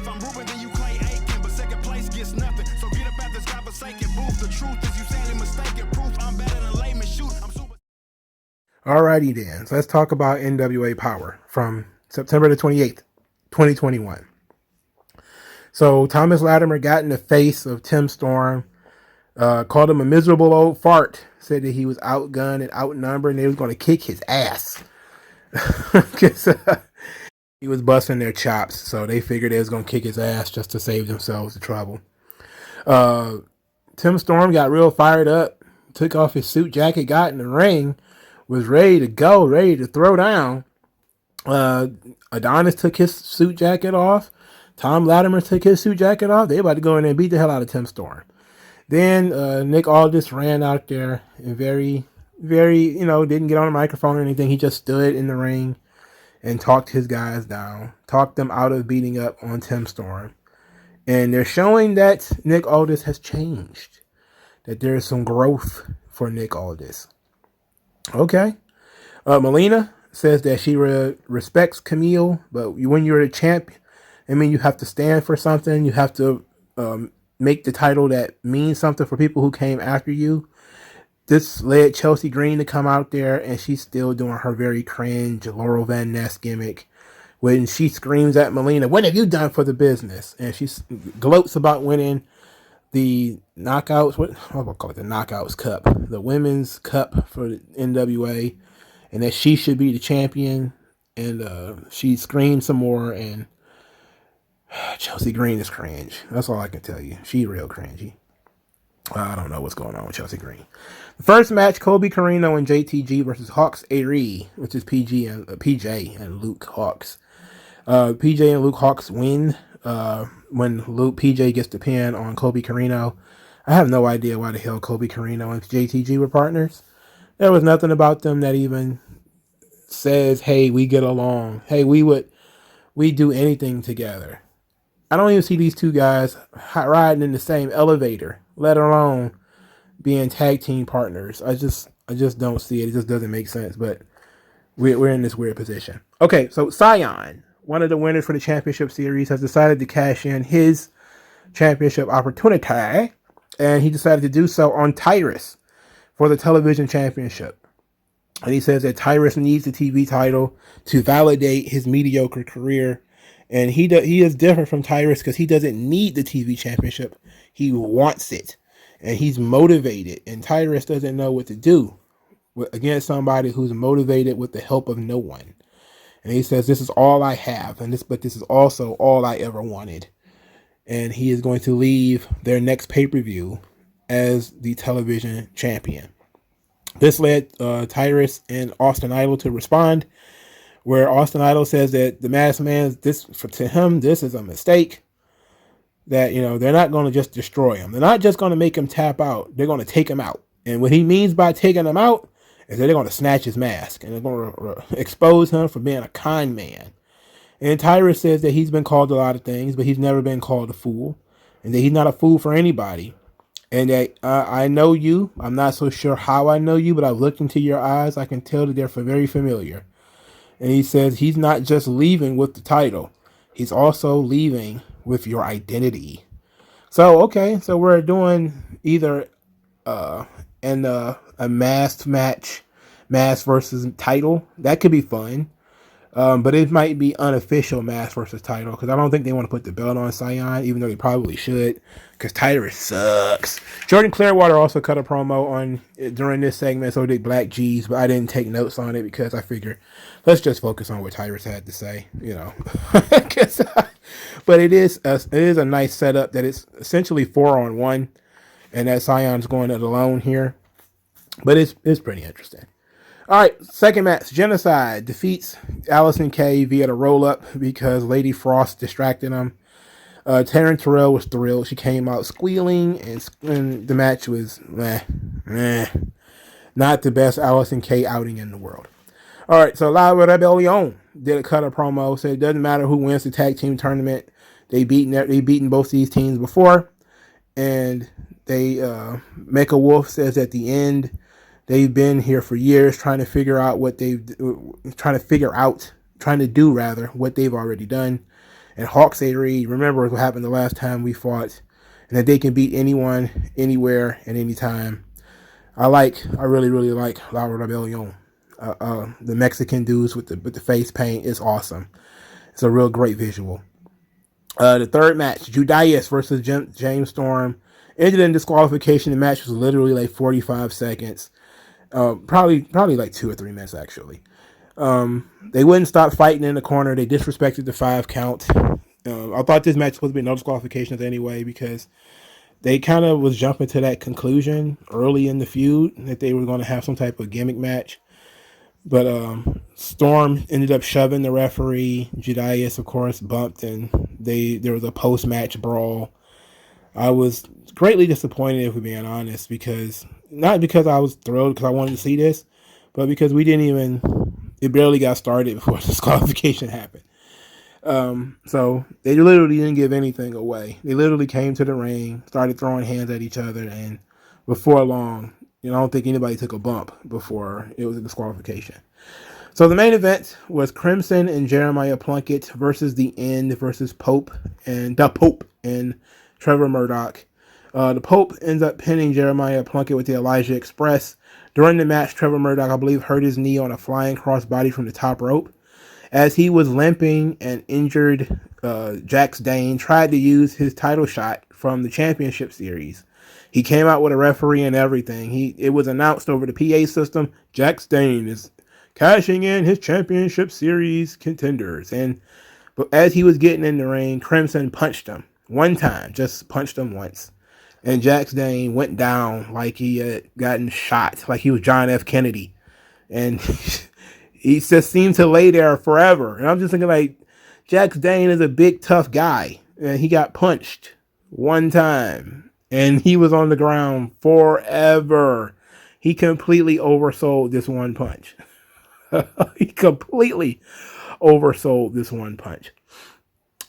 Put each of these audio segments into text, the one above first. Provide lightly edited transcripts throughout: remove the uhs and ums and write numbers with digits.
If I'm Ruben, then you Clay Aiken, but second place gets nothing. So get up at this godforsaken booth. The truth is you sadly mistaken. Proof I'm better than layman. Shoot, I'm super. Alrighty then, so let's talk about NWA Power from September the 28th, 2021. So Thomas Latimer got in the face of Tim Storm, called him a miserable old fart, said that he was outgunned and outnumbered and they was going to kick his ass. Because he was busting their chops, so they figured they was going to kick his ass just to save themselves the trouble. Tim Storm got real fired up, took off his suit jacket, got in the ring, was ready to go, ready to throw down. Adonis took his suit jacket off. Tom Latimer took his suit jacket off. They about to go in there and beat the hell out of Tim Storm. Then Nick Aldis ran out there and very, didn't get on a microphone or anything. He just stood in the ring and talked his guys down, talked them out of beating up on Tim Storm. And they're showing that Nick Aldis has changed, that there is some growth for Nick Aldis. Okay. Melina says that she respects Camille, but when you're a champ, you have to stand for something. You have to make the title that means something for people who came after you. This led Chelsea Green to come out there, and she's still doing her very cringe Laurel Van Ness gimmick when she screams at Melina, "What have you done for the business?" And she gloats about winning the knockouts. What I'll call it, the Knockouts Cup, the Women's Cup for the NWA, and that she should be the champion. And she screamed some more, and Chelsea Green is cringe. That's all I can tell you. She real cringy. I don't know what's going on with Chelsea Green. The first match, Colby Corino and JTG versus Hawks Arie, which is PJ and Luke Hawks. PJ and Luke Hawks win when PJ gets the pin on Colby Corino. I have no idea why the hell Colby Corino and JTG were partners. There was nothing about them that even says, hey, we get along. Hey, we do anything together. I don't even see these two guys riding in the same elevator, let alone being tag team partners. I just don't see it. It just doesn't make sense, but we're in this weird position. Okay, so Cyon, one of the winners for the championship series, has decided to cash in his championship opportunity, and he decided to do so on Tyrus for the television championship. And he says that Tyrus needs the TV title to validate his mediocre career. And he is different from Tyrus because he doesn't need the TV championship. He wants it. And he's motivated. And Tyrus doesn't know what to do against somebody who's motivated with the help of no one. And he says, this is all I have. But this is also all I ever wanted. And he is going to leave their next pay-per-view as the television champion. This led Tyrus and Austin Idol to respond, where Austin Idol says that the Masked Man, to him, this is a mistake. That, they're not going to just destroy him. They're not just going to make him tap out. They're going to take him out. And what he means by taking him out is that they're going to snatch his mask. And they're going to expose him for being a con man. And Tyrus says that he's been called a lot of things, but he's never been called a fool. And that he's not a fool for anybody. And that I know you. I'm not so sure how I know you, but I've looked into your eyes. I can tell that they're very familiar. And he says he's not just leaving with the title. He's also leaving with your identity. So, okay. So we're doing either a masked match, mask versus title. That could be fun. But it might be unofficial mask versus title because I don't think they want to put the belt on Cyon, even though they probably should because Tyrus sucks. Jordan Clearwater also cut a promo during this segment, so did Black G's, but I didn't take notes on it because I figured let's just focus on what Tyrus had to say, But it is a nice setup that it's essentially 4-on-1, and that Cyon's going it alone here, but it's pretty interesting. All right, second match, Genocide defeats Allison Kay via the roll-up because Lady Frost distracted him. Taryn Terrell was thrilled. She came out squealing, and the match was not the best Allison Kay outing in the world. All right, so La Rebellion did a cut a promo, said it doesn't matter who wins the tag team tournament. They beaten both these teams before, and Mecha Wolf says at the end, they've been here for years trying to do what they've already done. And Hawks Reed remembers what happened the last time we fought, and that they can beat anyone, anywhere, and anytime. I really, really like La Rebellion. The Mexican dudes with the face paint is awesome. It's a real great visual. The third match, Judas versus James Storm, ended in disqualification. The match was literally like 45 seconds. Probably like 2 or 3 minutes actually. They wouldn't stop fighting in the corner. They disrespected the 5 count. I thought this match was supposed to be no disqualifications anyway, because they kind of was jumping to that conclusion early in the feud that they were going to have some type of gimmick match. But Storm ended up shoving the referee. Judas, of course, bumped, and there was a post-match brawl. I was greatly disappointed, if we're being honest, not because I was thrilled because I wanted to see this, but because it barely got started before disqualification happened. So they literally didn't give anything away. They literally came to the ring, started throwing hands at each other, and before long, I don't think anybody took a bump before it was a disqualification. So the main event was Crimson and Jeremiah Plunkett versus The End versus Pope and Trevor Murdoch. The Pope ends up pinning Jeremiah Plunkett with the Elijah Express. During the match, Trevor Murdoch, I believe, hurt his knee on a flying crossbody from the top rope. As he was limping, and injured Jax Dane tried to use his title shot from the championship series. He came out with a referee and everything. It was announced over the PA system, Jax Dane is cashing in his championship series contenders. But as he was getting in the ring, Crimson punched him one time, just punched him once. And Jax Dane went down like he had gotten shot, like he was John F. Kennedy. And he just seemed to lay there forever. And I'm just thinking, like, Jax Dane is a big, tough guy. And he got punched one time. And he was on the ground forever. He completely oversold this one punch. He completely oversold this one punch.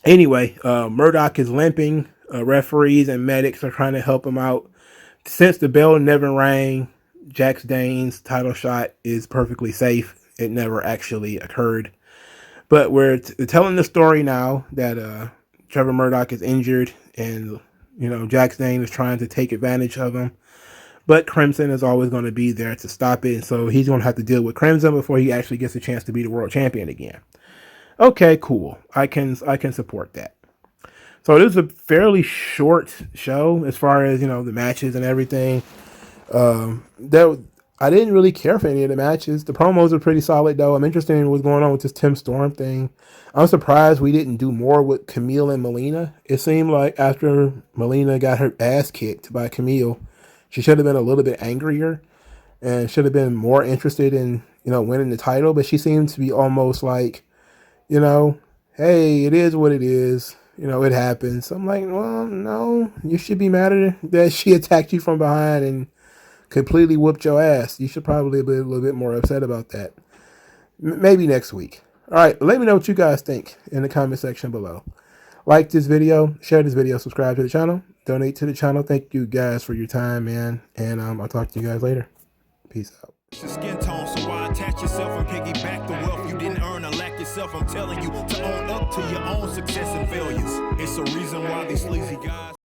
Anyway, Murdoch is limping. Referees and medics are trying to help him out. Since the bell never rang, Jax Dane's title shot is perfectly safe. It never actually occurred. But we're telling the story now that Trevor Murdoch is injured, and Jax Dane is trying to take advantage of him. But Crimson is always going to be there to stop it, and so he's going to have to deal with Crimson before he actually gets a chance to be the world champion again. Okay, cool. I can support that. So this is a fairly short show as far as the matches and everything. I didn't really care for any of the matches. The promos are pretty solid, though. I'm interested in what's going on with this Tim Storm thing. I'm surprised we didn't do more with Camille and Melina. It seemed like after Melina got her ass kicked by Camille, she should have been a little bit angrier and should have been more interested in, winning the title. But she seemed to be almost like, hey, it is what it is. It happens. I'm like, well, no, you should be mad at her that she attacked you from behind and completely whooped your ass. You should probably be a little bit more upset about that. Maybe next week. All right, let me know what you guys think in the comment section below. Like this video, share this video, subscribe to the channel, donate to the channel. Thank you guys for your time, man. And I'll talk to you guys later. Peace out. The skin tone, so why attach yourself and piggyback the wealth you didn't earn or lack yourself? I'm telling you to own up to your own success and failures. It's a reason why these sleazy guys